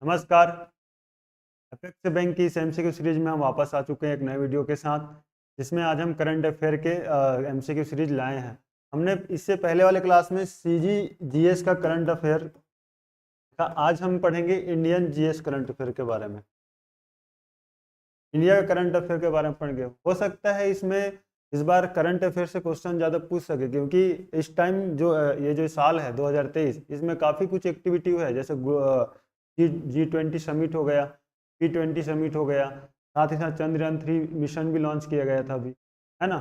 नमस्कार। Apex bank की इस एमसीक्यू सीरीज में हम वापस आ चुके हैं एक नए वीडियो के साथ, जिसमें आज हम करंट अफेयर के एमसीक्यू सीरीज लाए हैं। हमने इससे पहले वाले क्लास में सीजी जीएस का करंट अफेयर का, आज हम पढ़ेंगे इंडियन जीएस करंट अफेयर के बारे में। इंडिया का करंट अफेयर के बारे में पढ़ेंगे। हो सकता है इसमें इस बार करंट अफेयर से क्वेश्चन ज़्यादा पूछ सके, क्योंकि इस टाइम जो ये जो साल है 2023, इसमें काफ़ी कुछ एक्टिविटी हुआ है। जैसे G20 समिट हो गया, P20 समिट हो गया, साथ ही साथ चंद्रयान-3 मिशन भी लॉन्च किया गया था अभी, है ना।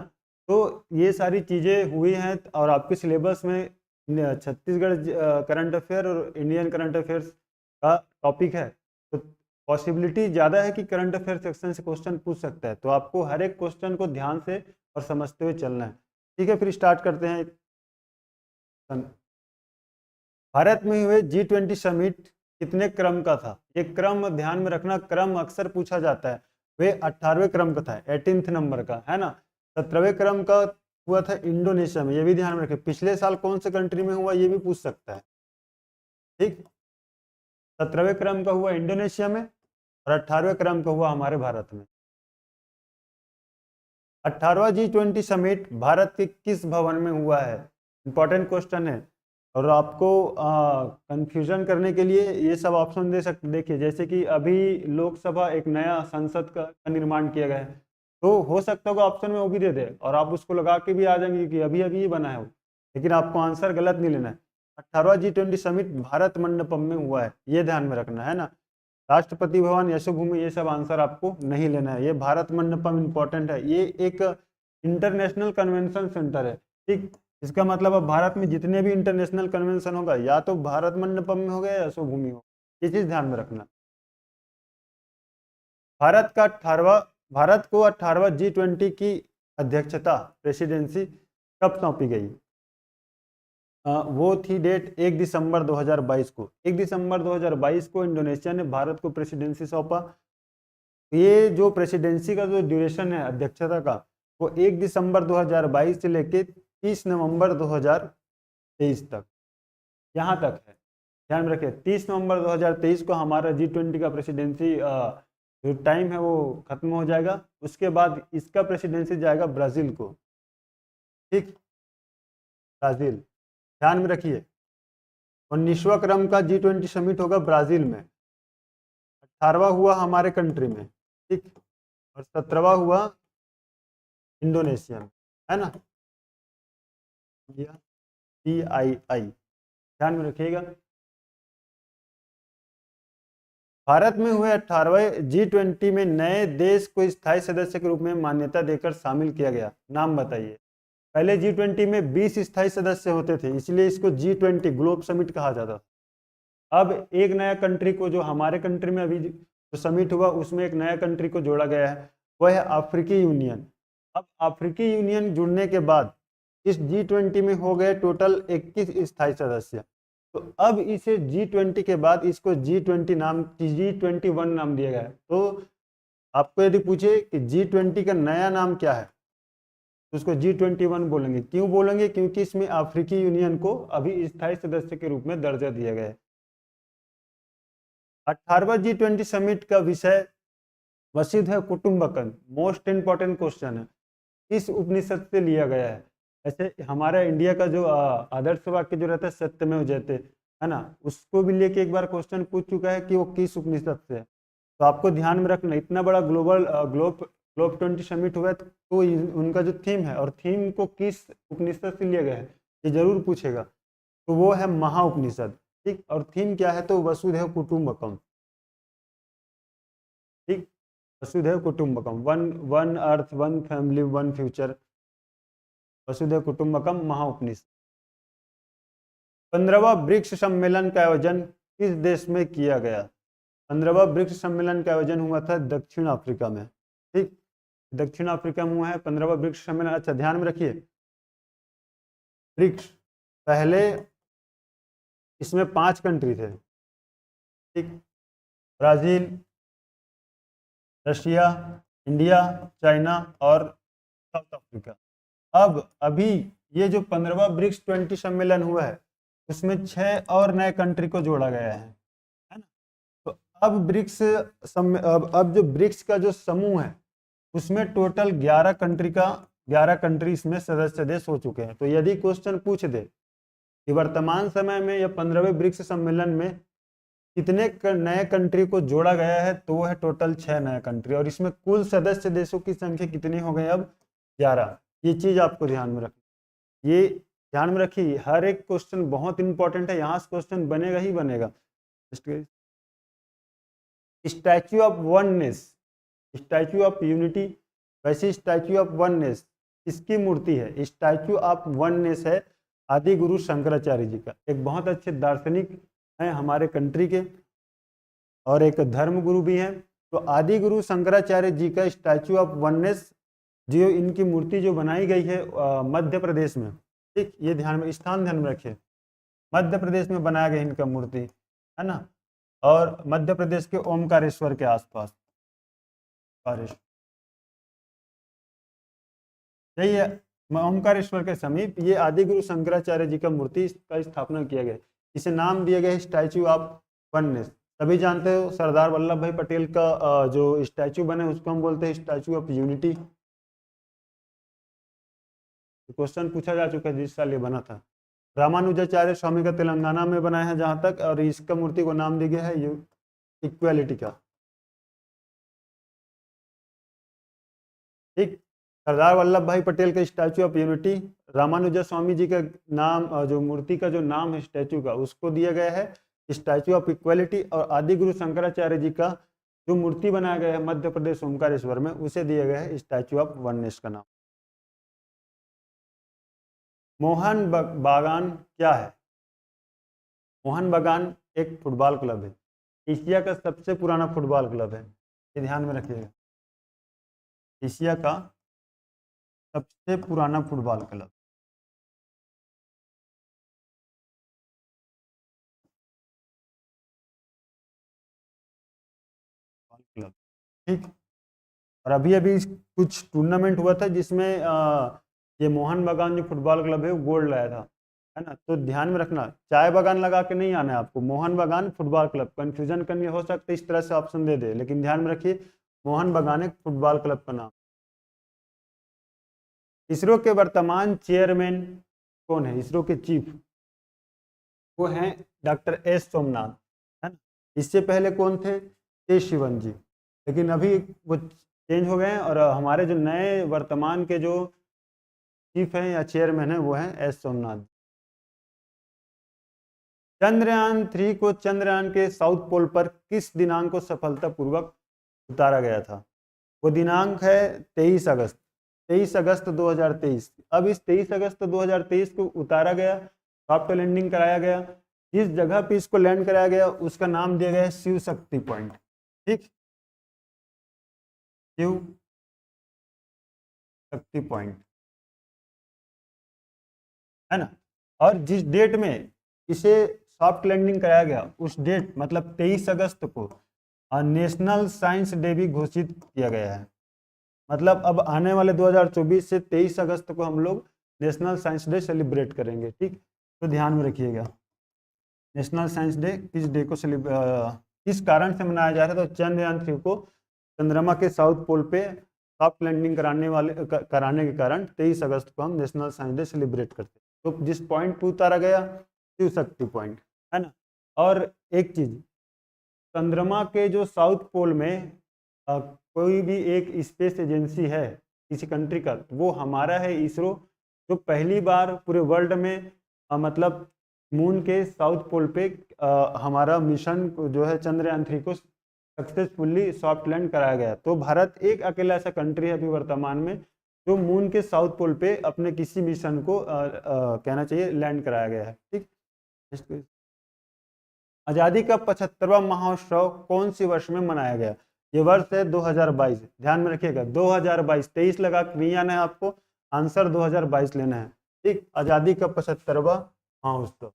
तो ये सारी चीज़ें हुई हैं और आपके सिलेबस में छत्तीसगढ़ करंट अफेयर और इंडियन करंट अफेयर्स का टॉपिक है, तो पॉसिबिलिटी ज़्यादा है कि करंट अफेयर सेक्शन से क्वेश्चन पूछ सकता है। तो आपको हर एक क्वेश्चन को ध्यान से और समझते हुए चलना है। ठीक है, फिर स्टार्ट करते हैं। भारत में हुए G20 समिट कितने क्रम का था? ये क्रम ध्यान में रखना, क्रम अक्सर पूछा जाता है। वे 18वें क्रम का था, 18th नंबर का, है ना। 17वें क्रम का हुआ था इंडोनेशिया में, ये भी ध्यान में रखें। पिछले साल कौन से कंट्री में हुआ ये भी पूछ सकता है। ठीक, 17वें क्रम का हुआ इंडोनेशिया में और 18वें क्रम का हुआ हमारे भारत में। 18वां G20 समिट भारत के किस भवन में हुआ है? इंपॉर्टेंट क्वेश्चन है। और आपको कंफ्यूजन करने के लिए ये सब ऑप्शन दे सकते। देखिए, जैसे कि अभी लोकसभा एक नया संसद का निर्माण किया गया है, तो हो सकता होगा ऑप्शन में वो भी दे दे और आप उसको लगा के भी आ जाएंगे कि अभी अभी ही बना है वो, लेकिन आपको आंसर गलत नहीं लेना है। 18वां G20 समिट भारत मंडपम में हुआ है, ये ध्यान में रखना है ना। राष्ट्रपति भवन, यशोभूमि, ये सब आंसर आपको नहीं लेना है। ये भारत मंडपम इंपॉर्टेंट है, ये एक इंटरनेशनल कन्वेंशन सेंटर है। ठीक, इसका मतलब अब भारत में जितने भी इंटरनेशनल कन्वेंशन होगा या तो भारत मंडपम में होगा या यशोभूमि हो, ये चीज ध्यान में रखना। भारत को 18वां G20 की अध्यक्षता, प्रेसिडेंसी कब सौंपी गई? वो थी डेट 1 दिसंबर 2022 को। 1 दिसंबर 2022 को इंडोनेशिया ने भारत को प्रेसिडेंसी सौंपा। ये जो प्रेसिडेंसी का जो ड्यूरेशन है अध्यक्षता का, वो 1 दिसंबर 2022 से लेके 30 नवंबर 2023 तक, यहाँ तक है। ध्यान में रखिए, 30 नवंबर 2023 को हमारा G20 का प्रेसिडेंसी जो टाइम है वो खत्म हो जाएगा। उसके बाद इसका प्रेसिडेंसी जाएगा ब्राज़ील को। ठीक, ब्राज़ील, ध्यान में रखिए। 19वां क्रम का G20 समिट होगा ब्राज़ील में। 18वां हुआ हमारे कंट्री में, ठीक, और 17वां हुआ इंडोनेशिया में, है ना। CII, ध्यान में रखिएगा। भारत में हुए 18वें G20 में नए देश को स्थायी सदस्य के रूप में मान्यता देकर शामिल किया गया। नाम बताइए। पहले G20 में 20 स्थायी सदस्य होते थे, इसलिए इसको G20 ग्लोब समिट कहा जाता था। अब एक नया कंट्री को, जो हमारे कंट्री में अभी जो समिट हुआ उसमें एक नया कंट्री को जोड़ा गया है, वह है अफ्रीकी यूनियन। अब अफ्रीकी यूनियन जुड़ने के बाद इस G20 में हो गए टोटल 21 स्थायी सदस्य। तो अब इसे G20 के बाद इसको G21 नाम दिया गया है। तो आपको यदि पूछे कि G20 का नया नाम क्या है, तो उसको G21 बोलेंगे। क्यों बोलेंगे? क्योंकि इसमें अफ्रीकी यूनियन को अभी स्थायी सदस्य के रूप में दर्जा दिया गया है। 18वां G20 समिट का विषय वसुधैव कुटुंबकम, मोस्ट इंपॉर्टेंट क्वेश्चन है, किस उपनिषद से लिया गया है? ऐसे हमारा इंडिया का जो आदर्श वाक्य जो रहता है सत्यमेव जयते, है ना, उसको भी लेके एक बार क्वेश्चन पूछ चुका है कि वो किस उपनिषद से है। तो आपको ध्यान में रखना, इतना बड़ा ग्लोब 20 समिट हुआ है, तो उनका जो थीम है और थीम को किस उपनिषद से लिया गया है ये जरूर पूछेगा। तो वो है महाउपनिषद। ठीक, और थीम क्या है? तो वसुधैव कुटुंबकम। ठीक, वसुधैव कुटुंबकम, one one earth, one family, one future, वसुधैव कुटुंबकम महाउपनिषद। 15वां ब्रिक्स सम्मेलन का आयोजन किस देश में किया गया? 15वां ब्रिक्स सम्मेलन का आयोजन हुआ था दक्षिण अफ्रीका में। ठीक, दक्षिण अफ्रीका में हुआ है 15वां ब्रिक्स सम्मेलन। अच्छा, ध्यान में रखिए, ब्रिक्स पहले इसमें 5 कंट्री थे। ठीक, ब्राजील, रशिया, इंडिया, चाइना और साउथ अफ्रीका। अब अभी ये जो 15वां ब्रिक्स 20 सम्मेलन हुआ है उसमें 6 और नए कंट्री को जोड़ा गया है ना। तो अब अब जो ब्रिक्स का जो समूह है उसमें टोटल 11 कंट्री इसमें सदस्य देश हो चुके हैं। तो यदि क्वेश्चन पूछ दे कि वर्तमान समय में या 15वें ब्रिक्स सम्मेलन में कितने नए कंट्री को जोड़ा गया है, तो वो है टोटल 6 नए कंट्री, और इसमें कुल सदस्य देशों की संख्या कितनी हो गई अब 11। ये चीज आपको ध्यान में रखना, ये ध्यान में रखिए, हर एक क्वेश्चन बहुत इंपॉर्टेंट है, यहाँ से क्वेश्चन बनेगा ही बनेगा। Statue of oneness, statue of unity, वैसे स्टैच्यू ऑफ वननेस किसकी मूर्ति है? स्टैच्यू ऑफ वननेस है आदि गुरु शंकराचार्य जी का। एक बहुत अच्छे दार्शनिक हैं हमारे कंट्री के और एक धर्म गुरु भी हैं। तो आदि गुरु शंकराचार्य जी का स्टैच्यू ऑफ वननेस जो इनकी मूर्ति जो बनाई गई है मध्य प्रदेश में, ठीक, ये ध्यान में रखिए, मध्य प्रदेश में बनाया गया इनका मूर्ति, है ना, और मध्य प्रदेश के ओमकारेश्वर के आसपास, यही है ओमकारेश्वर के समीप ये आदि गुरु शंकराचार्य जी का मूर्ति का स्थापना किया गया। इसे नाम दिया गया स्टैच्यू ऑफ वननेस। सभी जानते हो सरदार वल्लभ भाई पटेल का जो स्टैच्यू बने उसको हम बोलते हैं स्टैच्यू ऑफ यूनिटी। क्वेश्चन पूछा जा चुका है जिस साल ये बना था। रामानुजाचार्य स्वामी का तेलंगाना में बना है जहां तक, और इसका मूर्ति को नाम दिया गया है इक्वालिटी का, ठीक। सरदार वल्लभ भाई पटेल का statue of unity, Ramanuja Swami ji का नाम जो मूर्ति का जो नाम है स्टैचू का उसको दिया गया है स्टैचू ऑफ इक्वालिटी, और आदि गुरु शंकराचार्य जी का जो मूर्ति बनाया गया है मध्य प्रदेश ओमकारेश्वर में उसे दिया गया है स्टैचू ऑफ वननेस का नाम। मोहन बागान क्या है? मोहन बागान एक फुटबॉल क्लब है, एशिया का सबसे पुराना फुटबॉल क्लब है, ये ध्यान में रखिएगा, एशिया का सबसे पुराना फुटबॉल क्लब। क्लब, ठीक। और अभी अभी कुछ टूर्नामेंट हुआ था जिसमें ये मोहन बागान जो फुटबॉल क्लब है वो गोल्ड लाया था, है ना। तो ध्यान में रखना, चाय बागान लगा के नहीं आना है आपको, मोहन बागान फुटबॉल क्लब, कंफ्यूजन करनी हो सकता है इस तरह से ऑप्शन दे दे, लेकिन ध्यान में रखिए मोहन बागान एक फुटबॉल क्लब का नाम। इसरो के वर्तमान चेयरमैन कौन है? इसरो के चीफ वो हैं डॉक्टर एस सोमनाथ, है ना। इससे पहले कौन थे? के शिवन जी, लेकिन अभी वो चेंज हो गए हैं, और हमारे जो नए वर्तमान के जो चीफ हैं या चेयरमैन हैं वो हैं एस सोमनाथ। चंद्रयान 3 को चंद्रयान के साउथ पोल पर किस दिनांक को सफलतापूर्वक उतारा गया था? वो दिनांक है 23 अगस्त, 23 अगस्त 2023। अब इस 23 अगस्त 2023 को उतारा गया, सॉफ्ट लैंडिंग कराया गया, जिस जगह पे इसको लैंड कराया गया उसका नाम दिया गया है शिव शक्ति पॉइंट, ठीक, शिव शक्ति पॉइंट, है ना। और जिस डेट में इसे सॉफ्ट लैंडिंग कराया गया उस डेट मतलब 23 अगस्त को नेशनल साइंस डे भी घोषित किया गया है। मतलब अब आने वाले 2024 से 23 अगस्त को हम लोग नेशनल साइंस डे सेलिब्रेट करेंगे, ठीक। तो ध्यान में रखिएगा नेशनल साइंस डे किस डे को किस कारण से मनाया जा रहा है? तो चंद्रयान 3 को चंद्रमा के साउथ पोल पे सॉफ्ट लैंडिंग कराने के कारण 23 अगस्त को हम नेशनल साइंस डे सेलिब्रेट करते हैं। तो जिस पॉइंट पर उतारा गया शिव शक्ति पॉइंट, है ना। और एक चीज, चंद्रमा के जो साउथ पोल में कोई भी एक स्पेस एजेंसी है किसी कंट्री का, वो हमारा है इसरो, जो पहली बार पूरे वर्ल्ड में मतलब मून के साउथ पोल पे हमारा मिशन जो है चंद्रयान 3 को सक्सेसफुली सॉफ्ट लैंड कराया गया। तो भारत एक अकेला ऐसा कंट्री है अभी वर्तमान में जो मून के साउथ पोल पे अपने किसी मिशन को कहना चाहिए लैंड कराया गया है, ठीक। आज़ादी का 75वां महोत्सव कौन सी वर्ष में मनाया गया? ये वर्ष है 2022, ध्यान में रखिएगा 2022, 23 लगा के नहीं आना है आपको, आंसर 2022 लेना है, ठीक। आज़ादी का 75वां महोत्सव।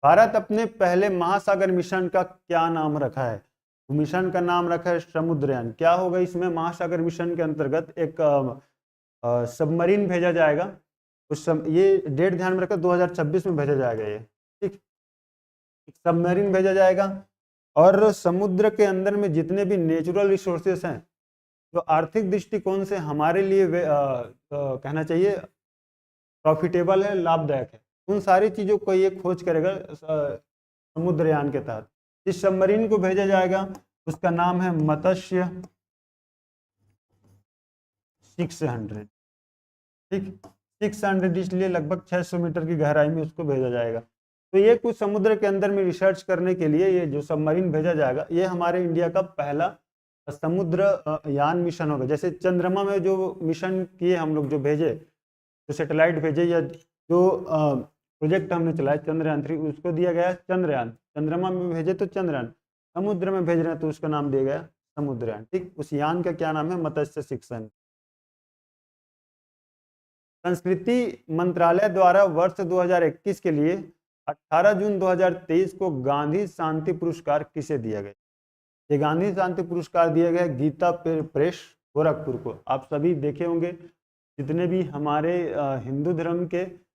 भारत अपने पहले महासागर मिशन का क्या नाम रखा है? मिशन का नाम रखा है समुद्रयान। क्या होगा इसमें? महासागर मिशन के अंतर्गत एक सबमरीन भेजा जाएगा, ये डेट ध्यान में रखकर 2026 में भेजा जाएगा ये, ठीक। सबमरीन भेजा जाएगा। और समुद्र के अंदर में जितने भी नेचुरल रिसोर्सेस हैं जो आर्थिक दृष्टिकोण से हमारे लिए कहना चाहिए प्रॉफिटेबल है, लाभदायक है, उन सारी चीज़ों को ये खोज करेगा समुद्रयान के तहत। इस सबमरीन को भेजा जाएगा, उसका नाम है मत्स्य 600। ठीक, 600 इसलिए लगभग 600 मीटर की गहराई में उसको भेजा जाएगा। तो ये कुछ समुद्र के अंदर में रिसर्च करने के लिए ये जो सबमरीन भेजा जाएगा, ये हमारे इंडिया का पहला समुद्र यान मिशन होगा। जैसे चंद्रमा में जो मिशन किए हम लोग, जो भेजे, जो सैटेलाइट भेजे या जो प्रोजेक्ट हमने चलाया चंद्रयान 3, उसको दिया गया चंद्रयान। चंद्रमा में भेजे तो चंद्रयान, समुद्र में भेज रहे हैं तो उसका नाम दिया गया समुद्रयान। ठीक, उस यान का क्या नाम है? मत्स्य 600। संस्कृति मंत्रालय द्वारा वर्ष 2021 के लिए 18 जून 2023 को गांधी शांति पुरस्कार किसे दिया गया? ये गांधी शांति पुरस्कार दिया गया गीता प्रेस गोरखपुर को। आप सभी देखे होंगे, जितने भी हमारे हिंदू धर्म के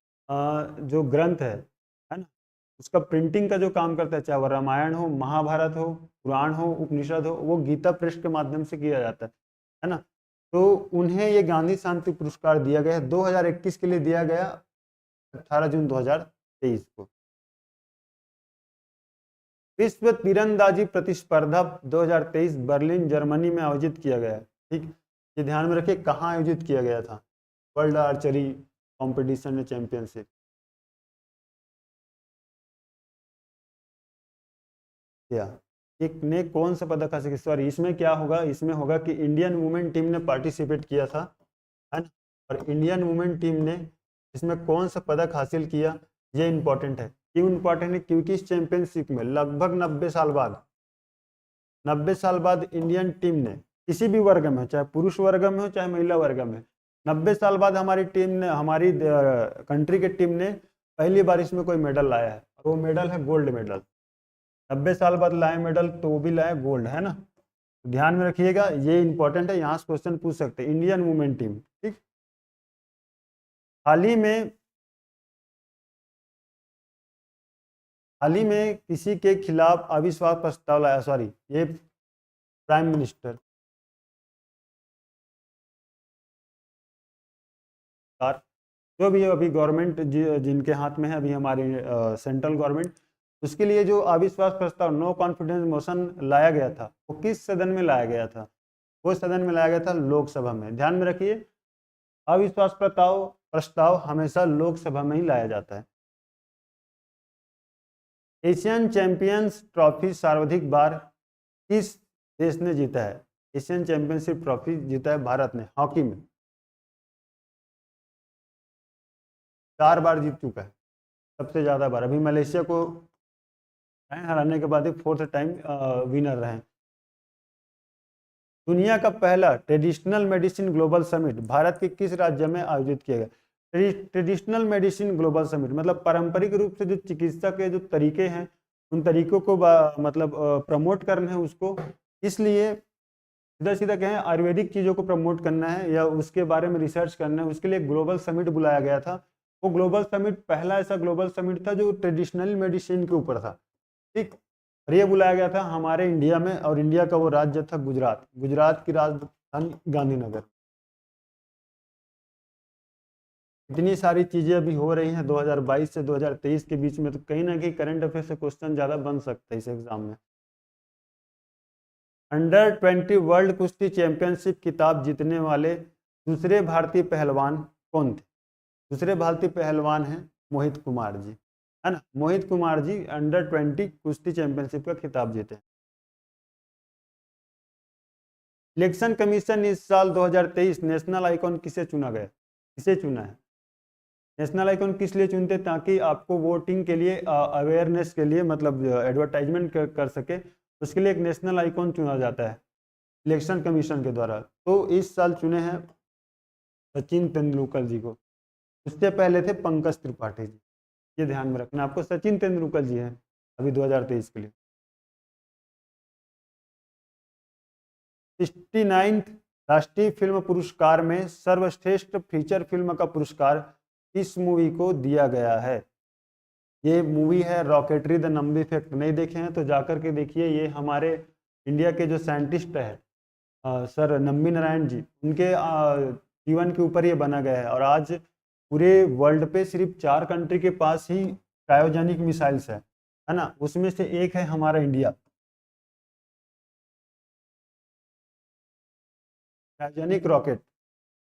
जो ग्रंथ है ना, उसका प्रिंटिंग का जो काम करता है, चाहे वह रामायण हो, महाभारत हो, पुराण हो, उपनिषद हो, वो गीता प्रेस के माध्यम से किया जाता है ना। तो उन्हें ये गांधी शांति पुरस्कार दिया गया है, 2021 के लिए दिया गया, 18 जून 2023 को। विश्व तीरंदाजी प्रतिस्पर्धा 2023 बर्लिन जर्मनी में आयोजित किया गया है। ठीक, ये ध्यान में रखिए, कहाँ आयोजित किया गया था? वर्ल्ड आर्चरी कंपटीशन में चैंपियनशिप। क्या एक ने कौन सा पदक हासिल किया? सॉरी, इसमें क्या होगा, इसमें होगा कि इंडियन वुमेन टीम ने पार्टिसिपेट किया था, है ना, और इंडियन वुमेन टीम ने इसमें कौन सा पदक हासिल किया, ये इंपॉर्टेंट है। क्यों इंपॉर्टेंट है? क्योंकि इस चैंपियनशिप में लगभग 90 साल बाद इंडियन टीम ने किसी भी वर्ग में, चाहे पुरुष वर्ग में हो चाहे महिला वर्ग में, 90 साल बाद हमारी टीम ने, हमारी कंट्री के टीम ने पहली बार इसमें कोई मेडल लाया है। वो मेडल है गोल्ड मेडल। 90 साल बाद लाए मेडल, तो वो भी लाए गोल्ड, है ना। तो ध्यान में रखिएगा, ये इंपॉर्टेंट है, यहाँ से क्वेश्चन पूछ सकते हैं। Indian women team. ठीक, हाल ही में किसी के खिलाफ अविश्वास प्रस्ताव लाया, सॉरी, ये प्राइम मिनिस्टर जो भी अभी गवर्नमेंट जिनके हाथ में है अभी हमारी सेंट्रल गवर्नमेंट, उसके लिए जो अविश्वास प्रस्ताव, नो कॉन्फिडेंस मोशन लाया गया था, वो किस सदन में लाया गया था? वो सदन में लाया गया था लोकसभा में। ध्यान में रखिए, अविश्वास प्रस्ताव हमेशा लोकसभा में ही लाया जाता है। एशियन चैंपियंस ट्रॉफी सर्वाधिक बार किस देश ने जीता है? एशियन चैंपियनशिप ट्रॉफी जीता है भारत ने हॉकी में, 4 बार जीत चुका है, सबसे ज्यादा बार। अभी मलेशिया को हराने के बाद 4th टाइम विनर रहे। दुनिया का पहला traditional medicine global summit Bharat के किस राज्य में आयोजित किया गया? ट्रेडिशनल मेडिसिन ग्लोबल समिट मतलब पारंपरिक रूप से जो चिकित्सा के जो तरीके हैं, उन तरीकों को मतलब प्रमोट करना है उसको, इसलिए सीधा सीधा कहें आयुर्वेदिक चीज़ों को प्रमोट करना है या उसके बारे में रिसर्च करना है, उसके लिए ग्लोबल समिट बुलाया गया था। वो ग्लोबल समिट पहला ऐसा ग्लोबल समिट था जो ट्रेडिशनल मेडिसिन के ऊपर था। ठीक, और ये बुलाया गया था हमारे इंडिया में, और इंडिया का वो राज्य था गुजरात। गुजरात की राजधानी गांधीनगर। इतनी सारी चीजें अभी हो रही हैं 2022 से 2023 के बीच में, तो कहीं ना कहीं करंट अफेयर से क्वेश्चन ज्यादा बन सकता है इस एग्जाम में। अंडर 20 वर्ल्ड कुश्ती चैंपियनशिप खिताब जीतने वाले दूसरे भारतीय पहलवान कौन थे? दूसरे भारतीय पहलवान हैं मोहित कुमार जी, है ना। मोहित कुमार जी अंडर 20 कुश्ती चैंपियनशिप का खिताब जीते। इलेक्शन कमीशन इस साल 2023 नेशनल आइकॉन किसे चुना गया? किसे चुना है? नेशनल आइकॉन किस लिए चुनते? ताकि आपको वोटिंग के लिए अवेयरनेस के लिए, मतलब एडवर्टाइजमेंट कर सके, उसके लिए एक नेशनल आइकॉन चुना जाता है इलेक्शन कमीशन के द्वारा। तो इस साल चुने हैं सचिन तेंदुलकर जी को, उससे पहले थे पंकज त्रिपाठी जी। ये ध्यान में रखना आपको, सचिन तेंदुलकर जी हैं अभी 2023 के लिए। 69th राष्ट्रीय फिल्म पुरस्कार में सर्वश्रेष्ठ फीचर फिल्म का पुरस्कार किस मूवी को दिया गया है? ये मूवी है रॉकेटरी द नंबी इफेक्ट, नहीं देखे हैं तो जाकर के देखिए। ये हमारे इंडिया के जो साइंटिस्ट है सर नम्बी नारायण जी, उनके जीवन के ऊपर ये बना गया है। और आज पूरे वर्ल्ड पे सिर्फ 4 कंट्री के पास ही क्रायोजेनिक मिसाइल्स है ना, उसमें से एक है हमारा इंडिया। क्रायोजेनिक रॉकेट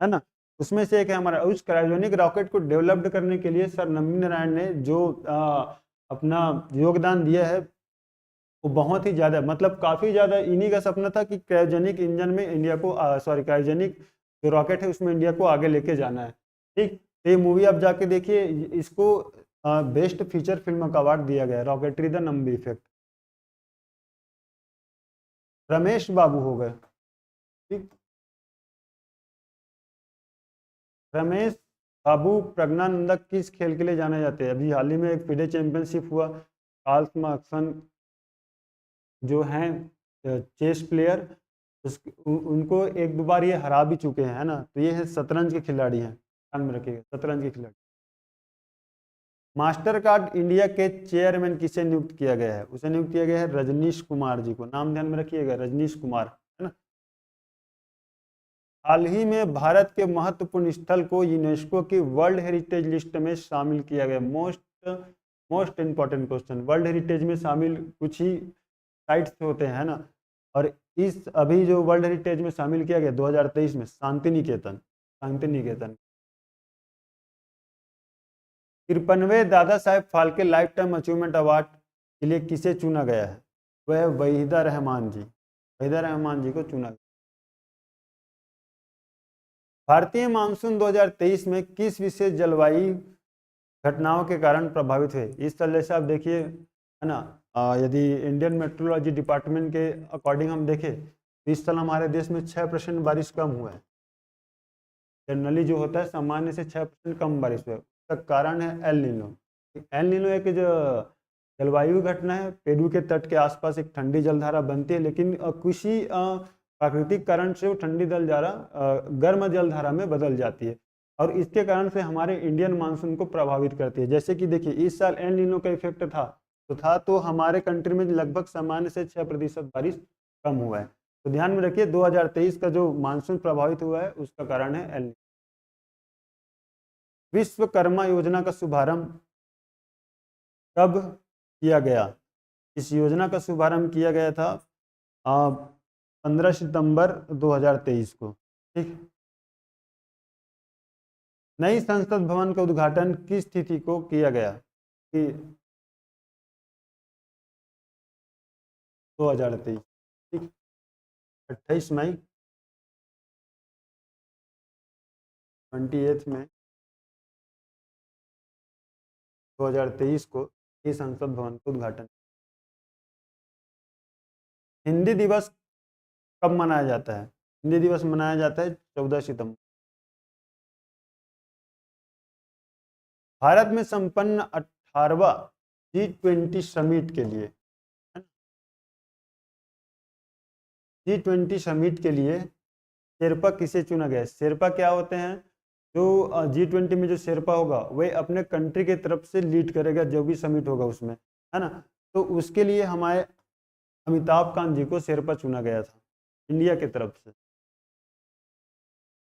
है ना, उसमें से एक है हमारा। उस क्रायोजेनिक रॉकेट को डेवलप्ड करने के लिए सर नम्बी नारायण ने जो अपना योगदान दिया है वो बहुत ही ज़्यादा, मतलब काफ़ी ज़्यादा। इन्हीं का सपना था कि क्रायोजेनिक इंजन में इंडिया को सॉरी क्रायोजेनिक जो रॉकेट है उसमें इंडिया को आगे लेके जाना है। ठीक, तो ये मूवी आप जाके देखिए, इसको बेस्ट फीचर फिल्म का अवार्ड दिया गया है, Rocketry the Nambi effect. Ramesh Babu हो गए। ठीक, रमेश बाबू प्रज्ञानंदक किस खेल के लिए जाने जाते हैं? अभी हाल ही में एक FIDE चैंपियनशिप हुआ, कार्ल मार्क्सन जो हैं चेस प्लेयर, उनको एक दो बार ये हरा भी चुके हैं, है ना। तो ये है शतरंज के खिलाड़ी हैं, ध्यान में रखिएगा, शतरंज के खिलाड़ी। मास्टर कार्ड इंडिया के चेयरमैन किसे नियुक्त किया गया है? उसे नियुक्त किया गया है रजनीश कुमार जी को, नाम ध्यान में रखिएगा, रजनीश कुमार, है ना। हाल ही में भारत के महत्वपूर्ण स्थल को यूनेस्को की वर्ल्ड हेरिटेज लिस्ट में शामिल किया गया। Most important question, world heritage में शामिल कुछ ही साइट्स होते हैं, है ना। और इस अभी जो वर्ल्ड हेरिटेज में शामिल किया गया 2023 में शांति निकेतन, शांति निकेतन। 53वें Dada Saheb Phalke lifetime achievement award के लिए किसे चुना गया है? वह है वहीदा रहमान जी, वहीदा रहमान जी को चुना गया। भारतीय मानसून 2023 में किस विशेष जलवायु घटनाओं के कारण प्रभावित हुए? इस तरह से आप देखिए, है ना। यदि इंडियन मेट्रोलॉजी डिपार्टमेंट के अकॉर्डिंग हम देखें तो इस साल हमारे देश में 6% बारिश कम हुआ है। जनरली जो होता है सामान्य से 6% कम बारिश हुआ है। उसका कारण है एल नीनो। एल नीनो एक जो जलवायु घटना है, पेरू के तट के आसपास एक ठंडी जलधारा बनती है, लेकिन किसी प्राकृतिक कारण से वो ठंडी जलधारा गर्म जलधारा में बदल जाती है, और इसके कारण से हमारे इंडियन मानसून को प्रभावित करती है। जैसे कि देखिए इस साल एल नीनो का इफेक्ट तो हमारे कंट्री में लगभग सामान्य से 6% बारिश कम हुआ है। तो ध्यान में रखिए 2023 का जो मानसून प्रभावित हुआ है उसका कारण है एल नीनो। विश्वकर्मा योजना का शुभारंभ कब किया गया? इस योजना का शुभारंभ किया गया था 15 सितंबर 2023 को। ठीक, नई संसद भवन का उद्घाटन किस तिथि को किया गया? कि 2023, ठीक, 28 मई, 28 में 2023 को ये संसद भवन का उद्घाटन। हिंदी दिवस कब मनाया जाता है? हिंदी दिवस मनाया जाता है 14 सितंबर। भारत में संपन्न 18वां G20 समिट के लिए, G20 समिट के लिए शेरपा किसे चुना गया? शेरपा क्या होते हैं? जो G20 में जो शेरपा होगा वह अपने कंट्री के तरफ से लीड करेगा जो भी समिट होगा उसमें, है ना। तो उसके लिए हमारे अमिताभ कांत जी को शेरपा चुना गया था इंडिया की तरफ से।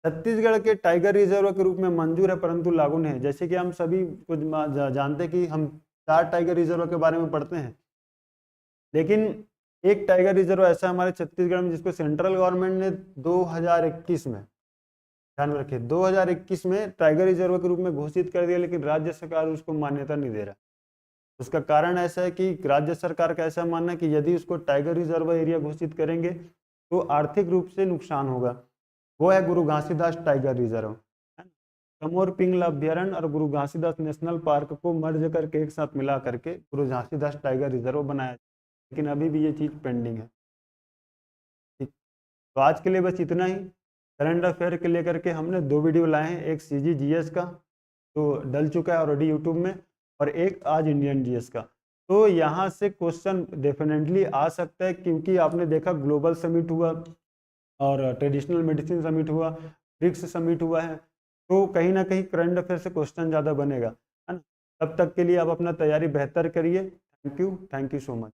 छत्तीसगढ़ के टाइगर रिजर्व के रूप में मंजूर है परंतु लागू नहीं है। जैसे कि हम सभी कुछ जानते हैं कि हम 4 टाइगर रिजर्व के बारे में पढ़ते हैं, लेकिन एक टाइगर रिजर्व ऐसा हमारे छत्तीसगढ़ में जिसको सेंट्रल गवर्नमेंट ने 2021 में, ध्यान में रखिए 2021 में टाइगर रिजर्व के रूप में घोषित कर दिया, लेकिन राज्य सरकार उसको मान्यता नहीं दे रहा। उसका कारण ऐसा है कि राज्य सरकार का ऐसा मानना है कि यदि उसको टाइगर रिजर्व एरिया घोषित करेंगे तो आर्थिक रूप से नुकसान होगा। वो है गुरु घासीदास टाइगर रिजर्व, है ना। समोर पिंगला अभ्यारण्य और गुरु घासीदास नेशनल पार्क को मर्ज करके एक साथ मिला करके गुरु घासीदास टाइगर रिजर्व बनाया, लेकिन अभी भी ये चीज़ पेंडिंग है। ठीक, तो आज के लिए बस इतना ही। करंट अफेयर के लेकर के हमने 2 वीडियो लाए हैं, एक CGGS का तो डल चुका है ऑलरेडी यूट्यूब में, और एक आज इंडियन जीएस का। तो यहाँ से क्वेश्चन डेफिनेटली आ सकता है, क्योंकि आपने देखा ग्लोबल समिट हुआ और ट्रेडिशनल मेडिसिन समिट हुआ, ब्रिक्स समिट हुआ है, तो कहीं ना कहीं करंट अफेयर से क्वेश्चन ज़्यादा बनेगा, है ना। तब तक के लिए आप अपना तैयारी बेहतर करिए। Thank you so much.